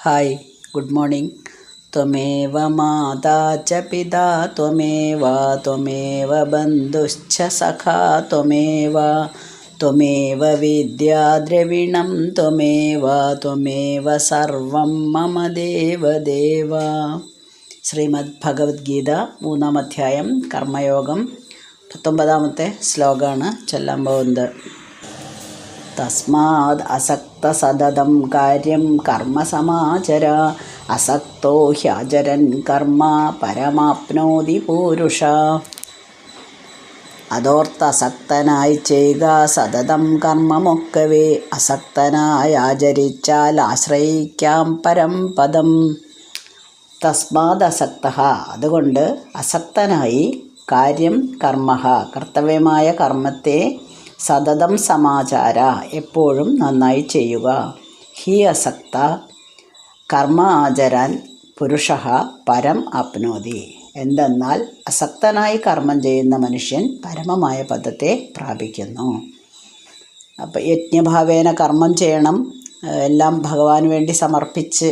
Hi good morning. त्वमेव माता च पिता त्वमेव बन्धुश्च सखा त्वमेव विद्या द्रविणं त्वमेव सर्वं मम देवदेव। ശ്രീമദ്ഭഗവത്ഗീത 3-ാം അധ്യായം കർമ്മയോഗം 19-ാമത്തെ ശ്ലോകമാണ് ചൊല്ലാൻ പോകുന്നത്. തസ്മാദ് അസക്ത സതതം കാര്യം കർമ്മ സമാചര അസക്തോ ഹ്യാചരൻ കർമ്മ പരമാപ്നോതി പൂരുഷ. അതോർത്തസക്തനായി ചെയ്യുക സതതം കർമ്മമൊക്കവേ അസക്തനായി ആചരിച്ചാൽ ആശ്രയിക്കാം പരം പദം. തസ്മാദ് അസക്ത, അതുകൊണ്ട് അസക്തനായി കാര്യം കർമ്മ, കർത്തവ്യമായ കർമ്മത്തെ സതതം സമാചാര, എപ്പോഴും നന്നായി ചെയ്യുക. ഹി അസക്ത കർമ്മ ആചരാൻ പുരുഷ പരം ആപ്നോതി. എന്തെന്നാൽ അസക്തനായി കർമ്മം ചെയ്യുന്ന മനുഷ്യൻ പരമമായ പദത്തെ പ്രാപിക്കുന്നു. അപ്പം യജ്ഞഭാവേന കർമ്മം ചെയ്യണം, എല്ലാം ഭഗവാന് വേണ്ടി സമർപ്പിച്ച്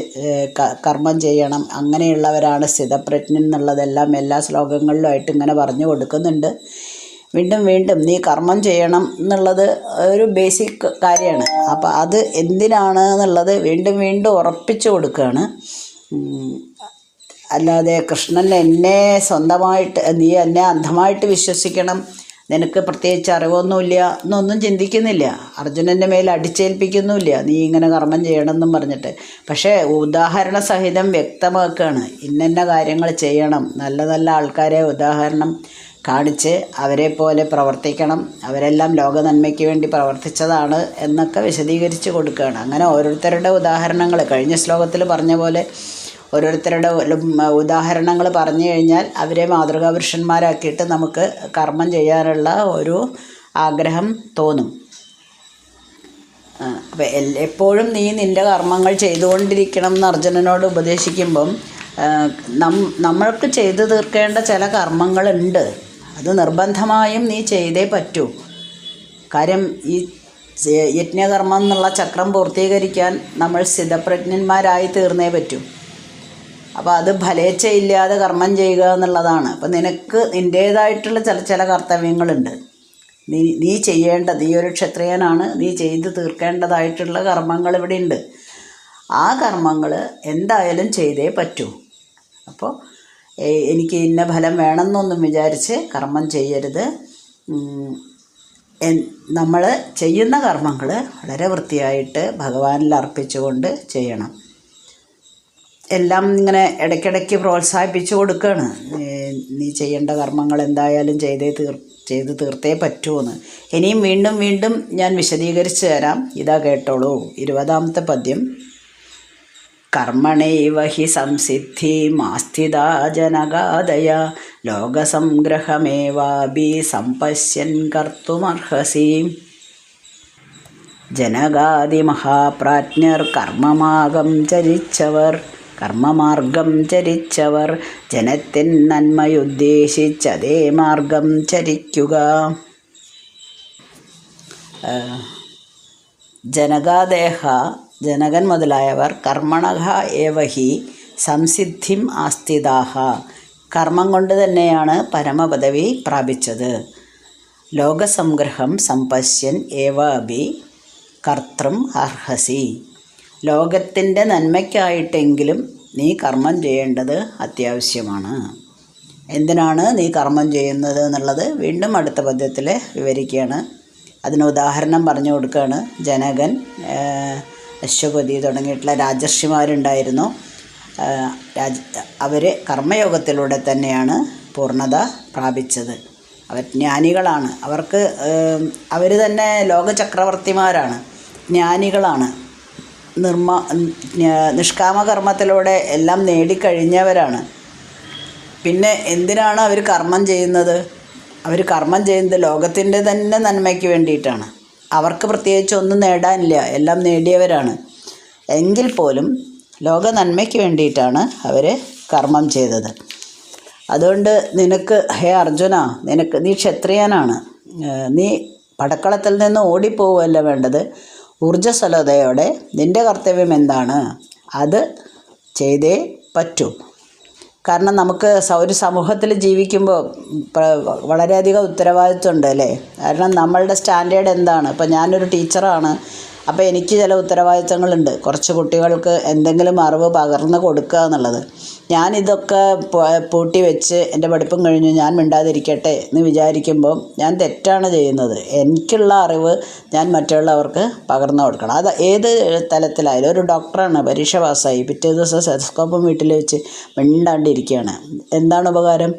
കർമ്മം ചെയ്യണം. അങ്ങനെയുള്ളവരാണ് സ്ഥിതപ്രജ്ഞൻ എന്നുള്ളതെല്ലാം എല്ലാ ശ്ലോകങ്ങളിലുമായിട്ട് ഇങ്ങനെ പറഞ്ഞു കൊടുക്കുന്നുണ്ട്. വീണ്ടും വീണ്ടും നീ കർമ്മം ചെയ്യണം എന്നുള്ളത് ഒരു ബേസിക് കാര്യമാണ്. അപ്പോൾ അത് എന്തിനാണ് എന്നുള്ളത് വീണ്ടും വീണ്ടും ഉറപ്പിച്ചു കൊടുക്കുകയാണ്. അല്ലാതെ കൃഷ്ണൻ എന്നെ സ്വന്തമായിട്ട്, നീ എന്നെ അന്ധമായിട്ട് വിശ്വസിക്കണം, നിനക്ക് പ്രത്യേകിച്ച് അറിവൊന്നുമില്ല എന്നൊന്നും ചിന്തിക്കുന്നില്ല. അർജുനൻ്റെ മേൽ അടിച്ചേൽപ്പിക്കുന്നുമില്ല നീ ഇങ്ങനെ കർമ്മം ചെയ്യണമെന്നും പറഞ്ഞിട്ട്. പക്ഷേ ഉദാഹരണ സഹിതം വ്യക്തമാക്കുകയാണ്, ഇന്ന കാര്യങ്ങൾ ചെയ്യണം. നല്ല നല്ല ആൾക്കാരെ ഉദാഹരണം കാണിച്ച് അവരെ പോലെ പ്രവർത്തിക്കണം, അവരെല്ലാം ലോക നന്മയ്ക്ക് വേണ്ടി പ്രവർത്തിച്ചതാണ് എന്നൊക്കെ വിശദീകരിച്ച് കൊടുക്കുകയാണ്. അങ്ങനെ ഓരോരുത്തരുടെ ഉദാഹരണങ്ങൾ കഴിഞ്ഞ ശ്ലോകത്തിൽ പറഞ്ഞ പോലെ ഓരോരുത്തരുടെ ഉദാഹരണങ്ങൾ പറഞ്ഞു കഴിഞ്ഞാൽ അവരെ മാതൃകാപുരുഷന്മാരാക്കിയിട്ട് നമുക്ക് കർമ്മം ചെയ്യാനുള്ള ഒരു ആഗ്രഹം തോന്നും. അപ്പം എപ്പോഴും നീ നിൻ്റെ കർമ്മങ്ങൾ ചെയ്തുകൊണ്ടിരിക്കണം എന്ന് അർജുനനോട് ഉപദേശിക്കുമ്പം നമ്മൾക്ക് ചെയ്തു തീർക്കേണ്ട ചില കർമ്മങ്ങളുണ്ട്. അത് നിർബന്ധമായും നീ ചെയ്തേ പറ്റൂ. കാര്യം ഈ യജ്ഞകർമ്മം എന്നുള്ള ചക്രം പൂർത്തീകരിക്കാൻ നമ്മൾ സ്ഥിതപ്രജ്ഞന്മാരായി തീർന്നേ പറ്റൂ. അപ്പോൾ അത് ഫലേച്ഛയില്ലാതെ കർമ്മം ചെയ്യുക എന്നുള്ളതാണ്. അപ്പം നിനക്ക് നിൻ്റേതായിട്ടുള്ള ചില കർത്തവ്യങ്ങളുണ്ട്. നീ ചെയ്യേണ്ടത്, നീ ഒരു ക്ഷത്രിയനാണ്, നീ ചെയ്ത് തീർക്കേണ്ടതായിട്ടുള്ള കർമ്മങ്ങൾ ഇവിടെ ഉണ്ട്. ആ കർമ്മങ്ങൾ എന്തായാലും ചെയ്തേ പറ്റൂ. അപ്പോൾ എനിക്ക് ഇന്ന ഫലം വേണമെന്നൊന്നും വിചാരിച്ച് കർമ്മം ചെയ്യരുത്. നമ്മൾ ചെയ്യുന്ന കർമ്മങ്ങൾ വളരെ വൃത്തിയായിട്ട് ഭഗവാനിൽ അർപ്പിച്ചുകൊണ്ട് ചെയ്യണം. എല്ലാം ഇങ്ങനെ ഇടയ്ക്കിടയ്ക്ക് പ്രോത്സാഹിപ്പിച്ചു കൊടുക്കുകയാണ്. നീ ചെയ്യേണ്ട കർമ്മങ്ങൾ എന്തായാലും ചെയ്ത് തീർത്തേ പറ്റുമെന്ന്. ഇനിയും വീണ്ടും വീണ്ടും ഞാൻ വിശദീകരിച്ച് തരാം, ഇതാ കേട്ടോളൂ. 20-ാമത്തെ പദ്യം. കർമ്മണൈവ ഹി സംസിദ്ധിമാസ്ഥിതാ ജനകാദയ ലോകസംഗ്രഹമേവാപി സംപശ്യൻ കർത്തുമർഹസി. ജനകാദിമഹാപ്രാജ്ഞർ കർമ്മമാർഗം ചരിച്ചവർ ജനത്തിൻ നന്മയുദ്ദേശിച്ചതേ മാർഗം ചരിക്കുക. ജനകൻ മുതലായവർ കർമ്മണഃ ഏവ ഹി സംസിദ്ധിം ആസ്ഥിതാഃ, കർമ്മം കൊണ്ട് തന്നെയാണ് പരമപദവി പ്രാപിച്ചത്. ലോകസംഗ്രഹം സംപശ്യൻ ഏവ അഭി കർത്തൃം അർഹസി. ലോകത്തിൻ്റെ നന്മയ്ക്കായിട്ടെങ്കിലും നീ കർമ്മം ചെയ്യേണ്ടത് അത്യാവശ്യമാണ്. എന്തിനാണ് നീ കർമ്മം ചെയ്യുന്നത് എന്നുള്ളത് വീണ്ടും അടുത്ത പദ്യത്തിൽ വിവരിക്കുകയാണ്. അതിന് ഉദാഹരണം പറഞ്ഞു കൊടുക്കുകയാണ്. ജനകൻ, അശ്വപതി തുടങ്ങിയിട്ടുള്ള രാജർഷിമാരുണ്ടായിരുന്നു. അവർ കർമ്മയോഗത്തിലൂടെ തന്നെയാണ് പൂർണ്ണത പ്രാപിച്ചത്. അവർ ജ്ഞാനികളാണ്. അവർ തന്നെ ലോകചക്രവർത്തിമാരാണ്, ജ്ഞാനികളാണ്. നിഷ്കാമകർമ്മത്തിലൂടെ എല്ലാം നേടിക്കഴിഞ്ഞവരാണ്. പിന്നെ എന്തിനാണ് അവർ കർമ്മം ചെയ്യുന്നത്? അവർ കർമ്മം ചെയ്യുന്നത് ലോകത്തിൻ്റെ തന്നെ നന്മയ്ക്ക് വേണ്ടിയിട്ടാണ്. അവർക്ക് പ്രത്യേകിച്ച് ഒന്നും നേടാനില്ല, എല്ലാം നേടിയവരാണ്. എങ്കിൽ പോലും ലോക നന്മയ്ക്ക് വേണ്ടിയിട്ടാണ് അവർ കർമ്മം ചെയ്തത്. അതുകൊണ്ട് നിനക്ക്, ഹേ അർജുന, നീ ക്ഷത്രിയനാണ്. നീ പടക്കളത്തിൽ നിന്ന് ഓടിപ്പോവുകയല്ല വേണ്ടത്. ഊർജ്ജസ്വലതയോടെ നിൻ്റെ കർത്തവ്യം എന്താണ് അത് ചെയ്തേ പറ്റൂ. കാരണം നമുക്ക് ഒരു സമൂഹത്തിൽ ജീവിക്കുമ്പോൾ വളരെയധികം ഉത്തരവാദിത്വമുണ്ട് അല്ലേ. കാരണം നമ്മളുടെ സ്റ്റാൻഡേർഡ് എന്താണ്? ഇപ്പോൾ ഞാനൊരു ടീച്ചറാണ്, അപ്പോൾ എനിക്ക് ചില ഉത്തരവാദിത്തങ്ങളുണ്ട്. കുറച്ച് കുട്ടികൾക്ക് എന്തെങ്കിലും അറിവ് പകർന്നു കൊടുക്കുക എന്നുള്ളത്. ഞാനിതൊക്കെ പൂട്ടി വെച്ച് എൻ്റെ പഠിപ്പും കഴിഞ്ഞു ഞാൻ മിണ്ടാതിരിക്കട്ടെ എന്ന് വിചാരിക്കുമ്പോൾ ഞാൻ തെറ്റാണ് ചെയ്യുന്നത്. എനിക്കുള്ള അറിവ് ഞാൻ മറ്റുള്ളവർക്ക് പകർന്നു കൊടുക്കണം. അത് ഏത് തലത്തിലായാലും. ഒരു ഡോക്ടറാണ്, പരീക്ഷ പാസ്സായി, പിറ്റേ ദിവസം സ്റ്റെതസ്കോപ്പും വീട്ടിൽ വെച്ച് മിണ്ടാണ്ടിരിക്കുകയാണ്. എന്താണ് ഉപകാരം?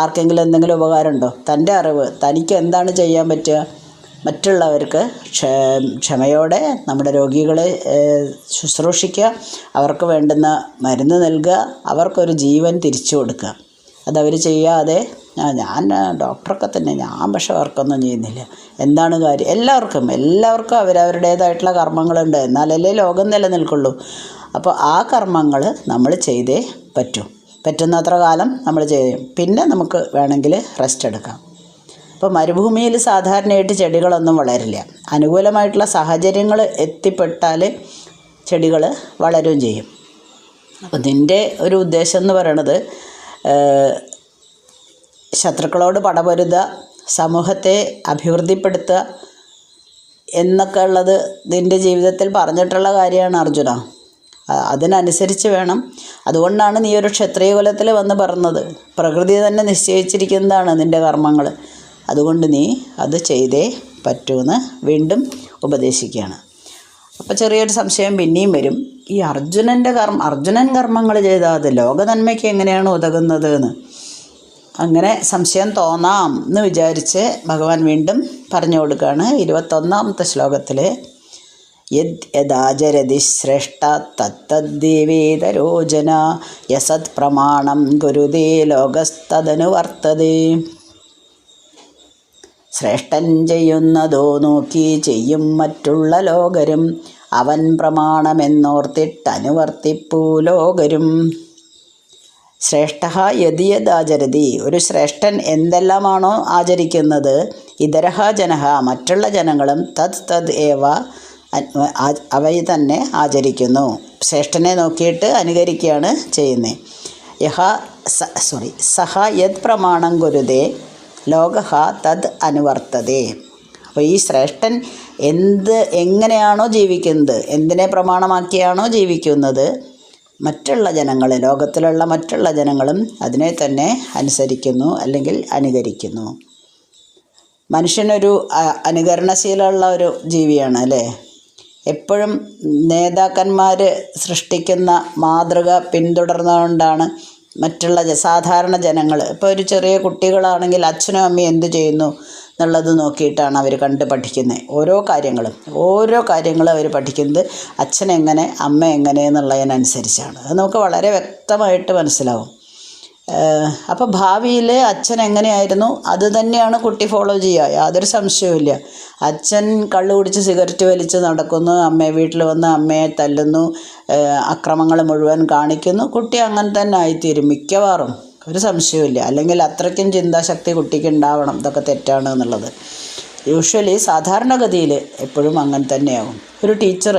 ആർക്കെങ്കിലും എന്തെങ്കിലും ഉപകാരമുണ്ടോ? തൻ്റെ അറിവ് തനിക്ക് എന്താണ് ചെയ്യാൻ പറ്റുക? മറ്റുള്ളവർക്ക് ക്ഷമയോടെ നമ്മുടെ രോഗികളെ ശുശ്രൂഷിക്കുക, അവർക്ക് വേണ്ടുന്ന മരുന്ന് നൽകുക, അവർക്കൊരു ജീവൻ തിരിച്ചു കൊടുക്കുക. അതവർ ചെയ്യാതെ ഞാൻ ഡോക്ടറൊക്കെ തന്നെ, ഞാൻ പക്ഷെ വർക്കൊന്നും ചെയ്യുന്നില്ല, എന്താണ് കാര്യം? എല്ലാവർക്കും അവരവരുടേതായിട്ടുള്ള കർമ്മങ്ങളുണ്ട്, എന്നാലല്ലേ ലോകം നിലനിൽക്കുള്ളൂ. അപ്പോൾ ആ കർമ്മങ്ങൾ നമ്മൾ ചെയ്തേ പറ്റുന്നത്ര കാലം നമ്മൾ ചെയ്യും. പിന്നെ നമുക്ക് വേണമെങ്കിൽ റെസ്റ്റ് എടുക്കാം. ഇപ്പോൾ മരുഭൂമിയിൽ സാധാരണയായിട്ട് ചെടികളൊന്നും വളരില്ല. അനുകൂലമായിട്ടുള്ള സാഹചര്യങ്ങൾ എത്തിപ്പെട്ടാൽ ചെടികൾ വളരുകയും ചെയ്യും. അപ്പോൾ ഇതിൻ്റെ ഒരു ഉദ്ദേശം എന്ന് പറയണത് ശത്രുക്കളോട് പടപൊരുതുക, സമൂഹത്തെ അഭിവൃദ്ധിപ്പെടുത്തുക എന്നൊക്കെ ഉള്ളത് ഇതിൻ്റെ ജീവിതത്തിൽ പറഞ്ഞിട്ടുള്ള കാര്യമാണ് അർജുന. അതിനനുസരിച്ച് വേണം. അതുകൊണ്ടാണ് നീ ഒരു ക്ഷത്രിയ കുലത്തിൽ വന്ന് പറഞ്ഞത്. പ്രകൃതി തന്നെ നിശ്ചയിച്ചിരിക്കുന്നതാണ് നിൻ്റെ കർമ്മങ്ങൾ. അതുകൊണ്ട് നീ അത് ചെയ്തേ പറ്റൂന്ന് വീണ്ടും ഉപദേശിക്കുകയാണ്. അപ്പോൾ ചെറിയൊരു സംശയം പിന്നെയും വരും. ഈ അർജുനൻ കർമ്മങ്ങൾ ചെയ്താൽ അത് ലോകനന്മയ്ക്ക് എങ്ങനെയാണ് ഉതകുന്നത് എന്ന്. അങ്ങനെ സംശയം തോന്നാം എന്ന് വിചാരിച്ച് ഭഗവാൻ വീണ്ടും പറഞ്ഞു കൊടുക്കുകയാണ്. 21ാമത്തെ ശ്ലോകത്തിൽ യദാചരതി ശ്രേഷ്ഠ തത്തദ്ദേവേതരോജന യസത് പ്രമാണം ഗുരുതേ ലോകസ്തദനുവർത്തതേ. ശ്രേഷ്ഠൻ ചെയ്യുന്നതോ നോക്കി ചെയ്യും മറ്റുള്ള ലോകരും, അവൻ പ്രമാണമെന്നോർത്തിട്ടനുവർത്തിപ്പൂ ലോകരും. ശ്രേഷ്ഠ യതി യദാചരതി, ഒരു ശ്രേഷ്ഠൻ എന്തെല്ലാമാണോ ആചരിക്കുന്നത്, ഇതരഹ ജനഹ മറ്റുള്ള ജനങ്ങളും തത് ഏവ അവയെ തന്നെ ആചരിക്കുന്നു. ശ്രേഷ്ഠനെ നോക്കിയിട്ട് അനുകരിക്കുകയാണ് ചെയ്യുന്നത്. സഹ യത് പ്രമാണം ഗുരുതേ ലോകഹ തത് അനുവർത്തതേ. അപ്പോൾ ഈ ശ്രേഷ്ഠൻ എങ്ങനെയാണോ ജീവിക്കുന്നത്, എന്തിനെ പ്രമാണമാക്കിയാണോ ജീവിക്കുന്നത്, മറ്റുള്ള ജനങ്ങൾ, ലോകത്തിലുള്ള മറ്റുള്ള ജനങ്ങളും അതിനെ തന്നെ അനുസരിക്കുന്നു അല്ലെങ്കിൽ അനുകരിക്കുന്നു. മനുഷ്യനൊരു അനുകരണശീലമുള്ള ഒരു ജീവിയാണ് അല്ലേ. എപ്പോഴും നേതാക്കന്മാർ സൃഷ്ടിക്കുന്ന മാതൃക പിന്തുടർന്നുകൊണ്ടാണ് മറ്റുള്ള സാധാരണ ജനങ്ങൾ, ഇപ്പോൾ ഒരു ചെറിയ കുട്ടികളാണെങ്കിൽ അച്ഛനും അമ്മയും എന്ത് ചെയ്യുന്നു എന്നുള്ളത് നോക്കിയിട്ടാണ് അവർ കണ്ട് പഠിക്കുന്നത്. ഓരോ കാര്യങ്ങളും അവർ പഠിക്കുന്നത് അച്ഛൻ എങ്ങനെ അമ്മ എങ്ങനെ എന്നുള്ളതിനനുസരിച്ചാണ്. അത് നമുക്ക് വളരെ വ്യക്തമായിട്ട് മനസ്സിലാവും. അപ്പോൾ ഭാവിയിൽ അച്ഛൻ എങ്ങനെയായിരുന്നു അത് തന്നെയാണ് കുട്ടി ഫോളോ ചെയ്യുക, യാതൊരു സംശയവുമില്ല. അച്ഛൻ കള്ളു കുടിച്ച് സിഗരറ്റ് വലിച്ച് നടക്കുന്നു, വീട്ടിൽ വന്ന് അമ്മയെ തല്ലുന്നു, അക്രമങ്ങൾ മുഴുവൻ കാണിക്കുന്നു, കുട്ടി അങ്ങനെ തന്നെ ആയിത്തീരും മിക്കവാറും, ഒരു സംശയവുമില്ല. അല്ലെങ്കിൽ അത്രയ്ക്കും ചിന്താശക്തി കുട്ടിക്ക് ഉണ്ടാവണം ഇതൊക്കെ തെറ്റാണ് എന്നുള്ളത്. യൂഷ്വലി സാധാരണഗതിയിൽ എപ്പോഴും അങ്ങനെ തന്നെയാകും. ഒരു ടീച്ചർ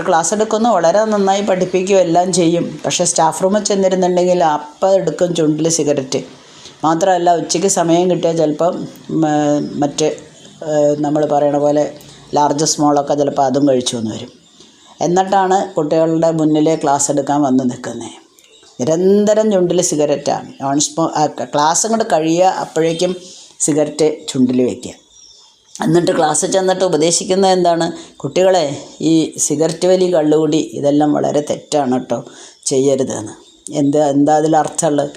ക്ലാസ് എടുക്കുന്നു, വളരെ നന്നായി പഠിപ്പിക്കുകയും എല്ലാം ചെയ്യും. പക്ഷേ സ്റ്റാഫ് റൂമിൽ ചെന്നിരുന്നുണ്ടെങ്കിൽ അപ്പം എടുക്കും ചുണ്ടിൽ സിഗരറ്റ്. മാത്രമല്ല ഉച്ചയ്ക്ക് സമയം കിട്ടിയാൽ ചിലപ്പം നമ്മൾ പറയണ പോലെ ലാർജ് സ്മോളൊക്കെ ചിലപ്പോൾ അതും കഴിച്ചു എന്ന് വരും. എന്നിട്ടാണ് കുട്ടികളുടെ മുന്നിൽ ക്ലാസ് എടുക്കാൻ വന്ന് നിൽക്കുന്നത്. നിരന്തരം ചുണ്ടിൽ സിഗരറ്റാണ്. ക്ലാസ് അങ്ങോട്ട് കഴിയുക, അപ്പോഴേക്കും സിഗരറ്റ് ചുണ്ടിൽ വയ്ക്കുക. എന്നിട്ട് ക്ലാസ്സിൽ ചെന്നിട്ട് ഉപദേശിക്കുന്നത് എന്താണ്? കുട്ടികളെ, ഈ സിഗരറ്റ് വലി, കള്ളുകൂടി ഇതെല്ലാം വളരെ തെറ്റാണ് കേട്ടോ, ചെയ്യരുതെന്ന്. എന്താ അതിലർത്ഥമുള്ളത്?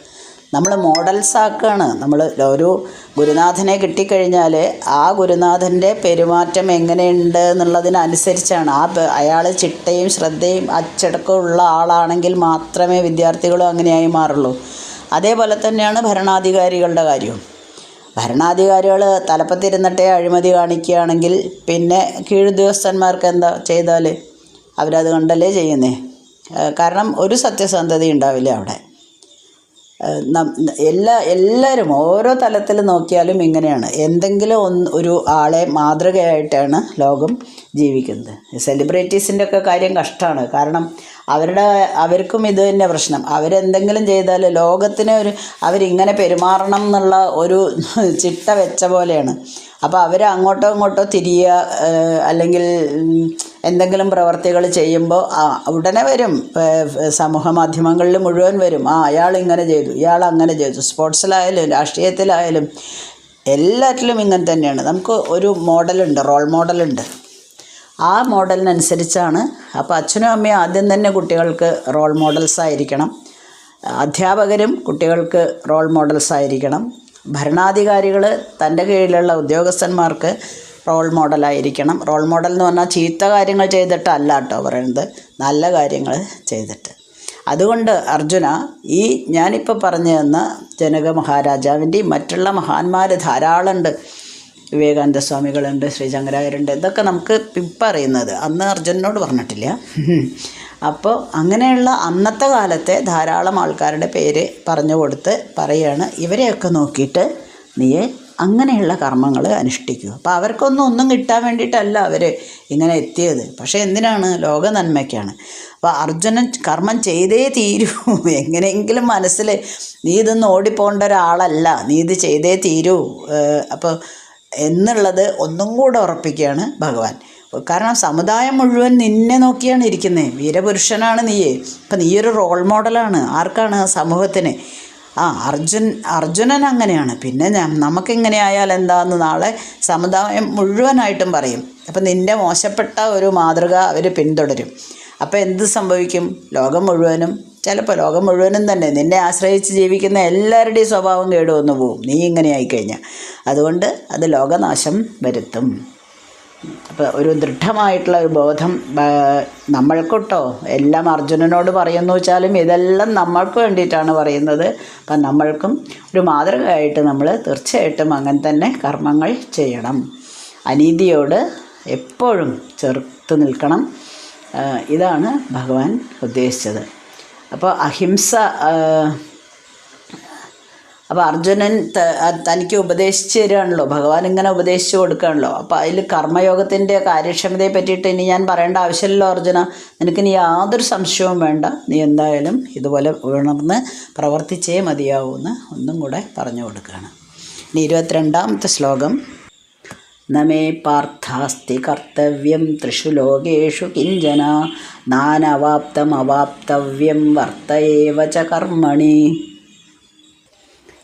നമ്മൾ മോഡൽസ് ആക്കുകയാണ്. നമ്മൾ ഒരു ഗുരുനാഥനെ കിട്ടിക്കഴിഞ്ഞാൽ ആ ഗുരുനാഥൻ്റെ പെരുമാറ്റം എങ്ങനെയുണ്ട് എന്നുള്ളതിനനുസരിച്ചാണ്. അയാൾ ചിട്ടയും ശ്രദ്ധയും അച്ചടക്കവും ഉള്ള ആളാണെങ്കിൽ മാത്രമേ വിദ്യാർത്ഥികളും അങ്ങനെയായി മാറുള്ളൂ. അതേപോലെ തന്നെയാണ് ഭരണാധികാരികളുടെ കാര്യവും. ഭരണാധികാരികൾ തലപ്പത്തിരുന്നിട്ടേ അഴിമതി കാണിക്കുകയാണെങ്കിൽ പിന്നെ കീഴുദ്യോഗസ്ഥന്മാർക്ക് എന്താ ചെയ്താൽ അവരത് കണ്ടല്ലേ ചെയ്യുന്നേ. കാരണം ഒരു സത്യസന്ധത ഉണ്ടാവില്ല അവിടെ. എല്ലാവരും ഓരോ തലത്തിൽ നോക്കിയാലും ഇങ്ങനെയാണ്. എന്തെങ്കിലും ഒരു ആളെ മാതൃകയായിട്ടാണ് ലോകം ജീവിക്കുന്നത്. സെലിബ്രിറ്റീസിൻ്റെ ഒക്കെ കാര്യം കഷ്ടമാണ്. കാരണം അവർക്കും ഇത് തന്നെ പ്രശ്നം. അവരെന്തെങ്കിലും ചെയ്താൽ ലോകത്തിന് അവരിങ്ങനെ പെരുമാറണം എന്നുള്ള ഒരു ചിട്ട വെച്ച പോലെയാണ്. അപ്പോൾ അവർ അങ്ങോട്ടോ ഇങ്ങോട്ടോ തിരിയുക, അല്ലെങ്കിൽ എന്തെങ്കിലും പ്രവർത്തികൾ ചെയ്യുമ്പോൾ ഉടനെ വരും, സമൂഹ മാധ്യമങ്ങളിൽ മുഴുവൻ വരും, അയാൾ ഇങ്ങനെ ചെയ്തു, ഇയാൾ അങ്ങനെ ചെയ്തു. സ്പോർട്സിലായാലും രാഷ്ട്രീയത്തിലായാലും എല്ലാറ്റിലും ഇങ്ങനെ തന്നെയാണ്. നമുക്ക് ഒരു മോഡലുണ്ട്, റോൾ മോഡലുണ്ട്. ആ മോഡലിനനുസരിച്ചാണ്. അപ്പോൾ അച്ഛനും അമ്മയും ആദ്യം തന്നെ കുട്ടികൾക്ക് റോൾ മോഡൽസ് ആയിരിക്കണം. അധ്യാപകരും കുട്ടികൾക്ക് റോൾ മോഡൽസ് ആയിരിക്കണം. ഭരണാധികാരികൾ തൻ്റെ കീഴിലുള്ള ഉദ്യോഗസ്ഥന്മാർക്ക് റോൾ മോഡലായിരിക്കണം. റോൾ മോഡൽ എന്ന് പറഞ്ഞാൽ ചീത്ത കാര്യങ്ങൾ ചെയ്തിട്ടല്ല കേട്ടോ പറയുന്നത്, നല്ല കാര്യങ്ങൾ ചെയ്തിട്ട്. അതുകൊണ്ട് അർജുന, ഈ ഞാനിപ്പോൾ പറഞ്ഞു തന്ന ജനക മഹാരാജാവിൻ്റെയും മറ്റുള്ള മഹാന്മാർ ധാരാളമുണ്ട്. വിവേകാനന്ദ സ്വാമികളുണ്ട്, ശ്രീശങ്കരാചാര്യരുണ്ട്. ഇതൊക്കെ നമുക്ക് ഇപ്പം അറിയുന്നത്, അന്ന് അർജുനനോട് പറഞ്ഞിട്ടില്ല. അപ്പോൾ അങ്ങനെയുള്ള അന്നത്തെ കാലത്തെ ധാരാളം ആൾക്കാരുടെ പേര് പറഞ്ഞു കൊടുത്ത് പറയുകയാണ്, ഇവരെയൊക്കെ നോക്കിയിട്ട് നീ അങ്ങനെയുള്ള കർമ്മങ്ങൾ അനുഷ്ഠിക്കുക. അപ്പോൾ അവർക്കൊന്നും കിട്ടാൻ വേണ്ടിയിട്ടല്ല അവർ ഇങ്ങനെ എത്തിയത്, പക്ഷേ എന്തിനാണ്? ലോക നന്മയ്ക്കാണ്. അപ്പോൾ അർജുനൻ കർമ്മം ചെയ്തേ തീരൂ. എങ്ങനെയെങ്കിലും മനസ്സിൽ നീ ഇതൊന്നും ഓടിപ്പോകേണ്ട ഒരാളല്ല, നീ ഇത് ചെയ്തേ തീരൂ അപ്പോൾ എന്നുള്ളത് ഒന്നും കൂടെ ഉറപ്പിക്കുകയാണ് ഭഗവാൻ. കാരണം സമുദായം മുഴുവൻ നിന്നെ നോക്കിയാണ് ഇരിക്കുന്നത്. വീരപുരുഷനാണ് നീയേ. അപ്പം നീയൊരു റോൾ മോഡലാണ്. ആർക്കാണ്? സമൂഹത്തിന്. അർജുനൻ അങ്ങനെയാണ്. പിന്നെ നമുക്കിങ്ങനെ ആയാൽ എന്താന്ന് നാളെ സമുദായം മുഴുവനായിട്ടും പറയും. അപ്പം നിൻ്റെ മോശപ്പെട്ട ഒരു മാതൃക അവർ പിന്തുടരും. അപ്പോൾ എന്ത് സംഭവിക്കും? ലോകം മുഴുവനും, ചിലപ്പോൾ ലോകം മുഴുവനും തന്നെ നിന്നെ ആശ്രയിച്ച് ജീവിക്കുന്ന എല്ലാവരുടെയും സ്വഭാവം കേടുവന്നു പോവും നീ ഇങ്ങനെ ആയിക്കഴിഞ്ഞാൽ. അതുകൊണ്ട് അത് ലോകനാശം വരുത്തും. അപ്പോൾ ഒരു ദൃഢമായിട്ടുള്ള ഒരു ബോധം നമ്മൾക്കൊട്ടോ, എല്ലാം അർജുനനോട് പറയുന്നു വെച്ചാലും ഇതെല്ലാം നമ്മൾക്ക് വേണ്ടിയിട്ടാണ് പറയുന്നത്. അപ്പം നമ്മൾക്കും ഒരു മാതൃകയായിട്ട് നമ്മൾ തീർച്ചയായിട്ടും അങ്ങനെ തന്നെ കർമ്മങ്ങൾ ചെയ്യണം. അനീതിയോട് എപ്പോഴും ചെറുത്ത് നിൽക്കണം. ഇതാണ് ഭഗവാൻ ഉദ്ദേശിച്ചത്. അപ്പോൾ അഹിംസ. അപ്പോൾ അർജുനൻ തനിക്ക് ഉപദേശിച്ച് തരികയാണല്ലോ, ഭഗവാൻ ഇങ്ങനെ ഉപദേശിച്ച് കൊടുക്കുകയാണല്ലോ. അപ്പോൾ അതിൽ കർമ്മയോഗത്തിൻ്റെ കാര്യക്ഷമതയെ പറ്റിയിട്ട് ഇനി ഞാൻ പറയേണ്ട ആവശ്യമില്ലല്ലോ അർജുന, നിനക്കിനി യാതൊരു സംശയവും വേണ്ട. നീ എന്തായാലും ഇതുപോലെ ഉണർന്ന് പ്രവർത്തിച്ചേ മതിയാവൂന്ന് ഒന്നും കൂടെ പറഞ്ഞു കൊടുക്കുകയാണ്. ഇനി 22ാമത്തെ ശ്ലോകം. നമേ പാർത്ഥാസ്തി കർത്തവ്യം ത്രിഷു ലോകേഷു കിഞ്ചന നാനവാപ്തമവാപ്തവ്യം വർത്തയേവ ച കർമ്മണി.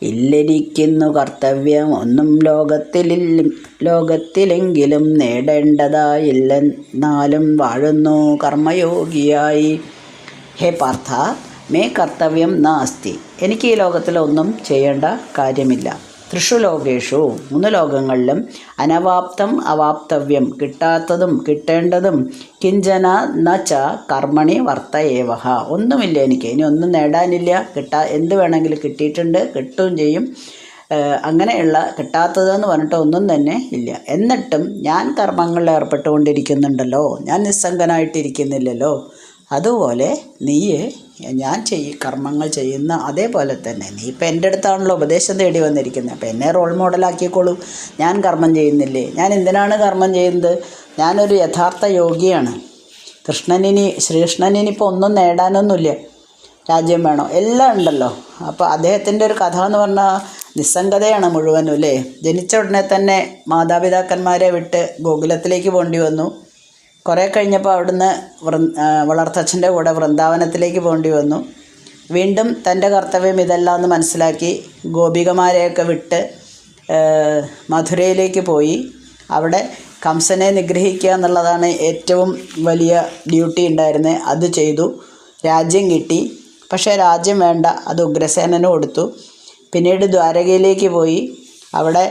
ഇല്ലെനിക്കുന്നു കർത്തവ്യം ഒന്നും ലോകത്തിലെങ്കിലും നേടേണ്ടതായില്ലെന്നാലും വാഴുന്നു കർമ്മയോഗിയായി. ഹേ പാർത്ഥ, മേ കർത്തവ്യം നാസ്തി. എനിക്ക് ഈ ലോകത്തിലൊന്നും ചെയ്യേണ്ട കാര്യമില്ല. ത്രിഷു ലോകേഷു, 3 ലോകങ്ങളിലും അനവാപ്തം അവാപ്തവ്യം, കിട്ടാത്തതും കിട്ടേണ്ടതും കിഞ്ചന നച്ച കർമ്മണി വർത്തയേവഹ, ഒന്നുമില്ല എനിക്ക്. ഇനി ഒന്നും നേടാനില്ല. എന്ത് വേണമെങ്കിലും കിട്ടിയിട്ടുണ്ട്, കിട്ടുകയും ചെയ്യും. അങ്ങനെയുള്ള കിട്ടാത്തതെന്ന് പറഞ്ഞിട്ട് ഒന്നും തന്നെ ഇല്ല. എന്നിട്ടും ഞാൻ കർമ്മങ്ങളിൽ ഏർപ്പെട്ടുകൊണ്ടിരിക്കുന്നുണ്ടല്ലോ, ഞാൻ നിസ്സംഗനായിട്ടിരിക്കുന്നില്ലല്ലോ. അതുപോലെ നീ ഞാൻ കർമ്മങ്ങൾ ചെയ്യുന്ന അതേപോലെ തന്നെ നീ ഇപ്പം എൻ്റെ അടുത്താണല്ലോ ഉപദേശം തേടി വന്നിരിക്കുന്നത്. അപ്പം എന്നെ റോൾ മോഡലാക്കിക്കോളൂ. ഞാൻ കർമ്മം ചെയ്യുന്നില്ലേ? ഞാൻ എന്തിനാണ് കർമ്മം ചെയ്യുന്നത്? ഞാനൊരു യഥാർത്ഥ യോഗിയാണ്. ശ്രീകൃഷ്ണനിപ്പോൾ ഒന്നും നേടാനൊന്നുമില്ല. രാജ്യം വേണോ? എല്ലാം ഉണ്ടല്ലോ. അപ്പോൾ അദ്ദേഹത്തിൻ്റെ ഒരു കഥ എന്ന് പറഞ്ഞാൽ നിസ്സംഗതയാണ് മുഴുവനും അല്ലേ. ജനിച്ച ഉടനെ തന്നെ മാതാപിതാക്കന്മാരെ വിട്ട് ഗോകുലത്തിലേക്ക് പോകേണ്ടി വന്നു. കുറേ കഴിഞ്ഞപ്പോൾ അവിടുന്ന് വളർത്തച്ഛൻ്റെ കൂടെ വൃന്ദാവനത്തിലേക്ക് പോകേണ്ടി വന്നു. വീണ്ടും തൻ്റെ കർത്തവ്യം ഇതെല്ലാം എന്ന് മനസ്സിലാക്കി ഗോപികമാരെയൊക്കെ വിട്ട് മധുരയിലേക്ക് പോയി. അവിടെ കംസനെ നിഗ്രഹിക്കുക എന്നുള്ളതാണ് ഏറ്റവും വലിയ ഡ്യൂട്ടി ഉണ്ടായിരുന്നത്. അത് ചെയ്തു. രാജ്യം കിട്ടി. പക്ഷേ രാജ്യം വേണ്ട, അത് ഉഗ്രസേനന് കൊടുത്തു. പിന്നീട് ദ്വാരകയിലേക്ക് പോയി. അവിടെ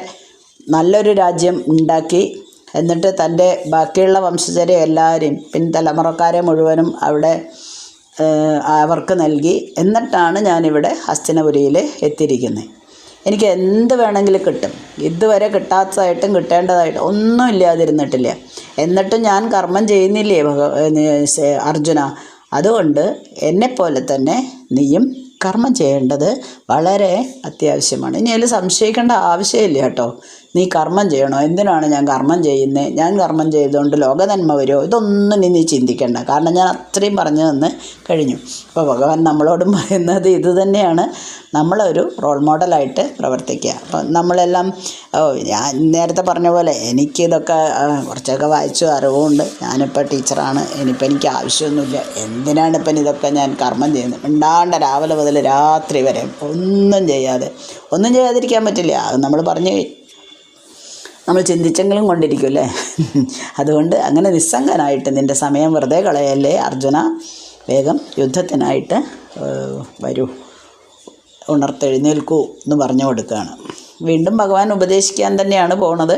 നല്ലൊരു രാജ്യം ഉണ്ടാക്കി. എന്നിട്ട് തൻ്റെ ബാക്കിയുള്ള വംശജരെ എല്ലാവരെയും തലമുറക്കാരെ മുഴുവനും അവിടെ അവർക്ക് നൽകി. എന്നിട്ടാണ് ഞാനിവിടെ ഹസ്തിനപുരിയിൽ എത്തിയിരിക്കുന്നത്. എനിക്ക് എന്ത് വേണമെങ്കിലും കിട്ടും. ഇതുവരെ കിട്ടാത്തതായിട്ടും കിട്ടേണ്ടതായിട്ടും ഒന്നും ഇല്ലാതിരുന്നിട്ടില്ല. എന്നിട്ടും ഞാൻ കർമ്മം ചെയ്യുന്നില്ലേ അർജുന? അതുകൊണ്ട് എന്നെപ്പോലെ തന്നെ നീയും കർമ്മം ചെയ്യേണ്ടത് വളരെ അത്യാവശ്യമാണ്. ഇനി അതിൽ സംശയിക്കേണ്ട ആവശ്യമില്ല കേട്ടോ. നീ കർമ്മം ചെയ്യണോ? എന്തിനാണ് ഞാൻ കർമ്മം ചെയ്യുന്നത്? ഞാൻ കർമ്മം ചെയ്തുകൊണ്ട് ലോകനന്മ വരുമോ? ഇതൊന്നും നീ ചിന്തിക്കേണ്ട. കാരണം ഞാൻ അത്രയും പറഞ്ഞു തന്ന് കഴിഞ്ഞു. അപ്പോൾ ഭഗവാൻ നമ്മളോടും പറയുന്നത് ഇത് തന്നെയാണ്, നമ്മളൊരു റോൾ മോഡലായിട്ട് പ്രവർത്തിക്കുക. അപ്പം നമ്മളെല്ലാം ഞാൻ നേരത്തെ പറഞ്ഞ പോലെ എനിക്കിതൊക്കെ കുറച്ചൊക്കെ വായിച്ചു അറിവുണ്ട്. ഞാനിപ്പോൾ ടീച്ചറാണ്, ഇനിയിപ്പോൾ എനിക്ക് ആവശ്യമൊന്നുമില്ല. എന്തിനാണ് ഇപ്പം ഇതൊക്കെ ഞാൻ കർമ്മം ചെയ്യുന്നത്? മിണ്ടാണ്ട് രാവിലെ മുതൽ രാത്രി വരെ ഒന്നും ചെയ്യാതിരിക്കാൻ പറ്റില്ല. അത് നമ്മൾ നമ്മൾ ചിന്തിച്ചെങ്കിലും കൊണ്ടിരിക്കുമല്ലേ. അതുകൊണ്ട് അങ്ങനെ നിസ്സംഗനായിട്ട് നിൻ്റെ സമയം വെറുതെ കളയല്ലേ അർജുന. വേഗം യുദ്ധത്തിനായിട്ട് വരൂ, ഉണർത്തെഴുന്നേൽക്കൂ എന്ന് പറഞ്ഞു കൊടുക്കുകയാണ്. വീണ്ടും ഭഗവാൻ ഉപദേശിക്കാൻ തന്നെയാണ് പോണത്.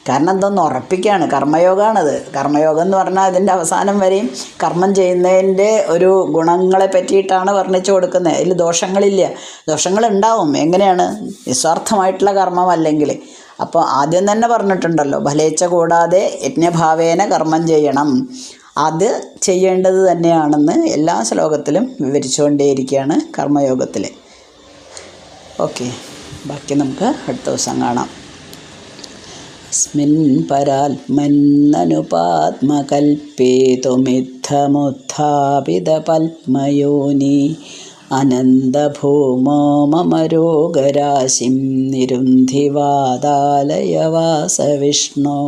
കാരണം എന്തൊന്ന് ഉറപ്പിക്കുകയാണ്. കർമ്മയോഗമാണത്. കർമ്മയോഗം എന്ന് പറഞ്ഞാൽ അതിൻ്റെ അവസാനം വരെയും കർമ്മം ചെയ്യുന്നതിൻ്റെ ഒരു ഗുണങ്ങളെ പറ്റിയിട്ടാണ് വർണ്ണിച്ചു കൊടുക്കുന്നത്. അതിൽ ദോഷങ്ങളില്ല. ദോഷങ്ങളുണ്ടാവും. എങ്ങനെയാണ്? നിസ്വാർത്ഥമായിട്ടുള്ള കർമ്മം അല്ലെങ്കിൽ. അപ്പോൾ ആദ്യം തന്നെ പറഞ്ഞിട്ടുണ്ടല്ലോ, ഫലേച്ഛ കൂടാതെ യജ്ഞഭാവേന കർമ്മം ചെയ്യണം. അത് ചെയ്യേണ്ടത് തന്നെയാണെന്ന് എല്ലാ ശ്ലോകത്തിലും വിവരിച്ചുകൊണ്ടേയിരിക്കുകയാണ് കർമ്മയോഗത്തിൽ. ഓക്കെ, ബാക്കി നമുക്ക് അടുത്ത ദിവസം കാണാം. സ്മിൻ പരാത്മന്നുപാത്മകൽപ്പേതുമിത്തമുത്ഥാപിത പത്മയോനി അനന്തഭൂമോ മമ രോഗരാശിം നിരുന്ധിവാദാലയ വാസവിഷ്ണോ.